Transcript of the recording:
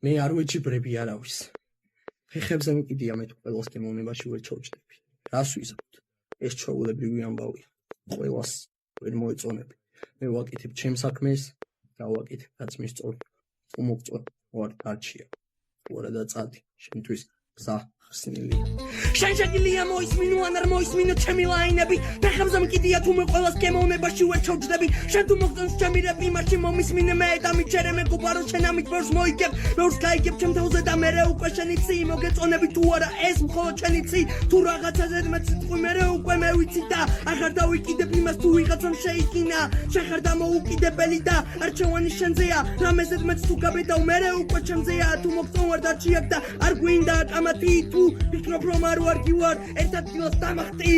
მე არ ვეჭიბრები არავის. ხეხებზე მიყიდია მე თუ ყველას გემოვნებაში ვერ ჩავჭდები. რას ვიზავთ? ეს ჩვეულებრივი ამბავია. ყველას ვერ მოეწონები. მე ვაკეთებ ჩემს საქმეს, გავაკეთებ რაც მის სწორ. უმოგწონი ვარ დარჩია. ვარა და წადი. შენთვის გზა ხსნილია. შენ შეგიძლია მოისმინო ან არ მოისმინო ჩემი ლაინები. ხეხებზე მიყიდია თუ მე ყველას გემოვნებაში ვერ ჩავჭდები. შენ თუ მოგწონს ჩემი რეპი, მაშინ მომისმინე მე და მიჩერე მეგობარო შენ ამით ბევრს მოიგებ. ბევრს გაიგებ ჩემ თავზე და მერე უკვე შენი ცი მოგეწონები თუ არა ეს მხოლოდ შენი ცი. თუ რაღაცაზე მე სიტყვი მერე უკვე მე ვიცი და აღარ დავიკიდებ იმას თუ ვიღაცამ შეიკინა. შენ ხარ დამოუკიდებელი და არჩევანი შენზეა. რამეზედ მეც თუ გაბედავ მერე უკვე ჩემზეა. თუ მოგწონ ვარ დარჩიაკ და არ გვინდა კამათი თუ ვფიქრობ რომ არ ვარ კი ვარ ერთ ადგილას დამახტი.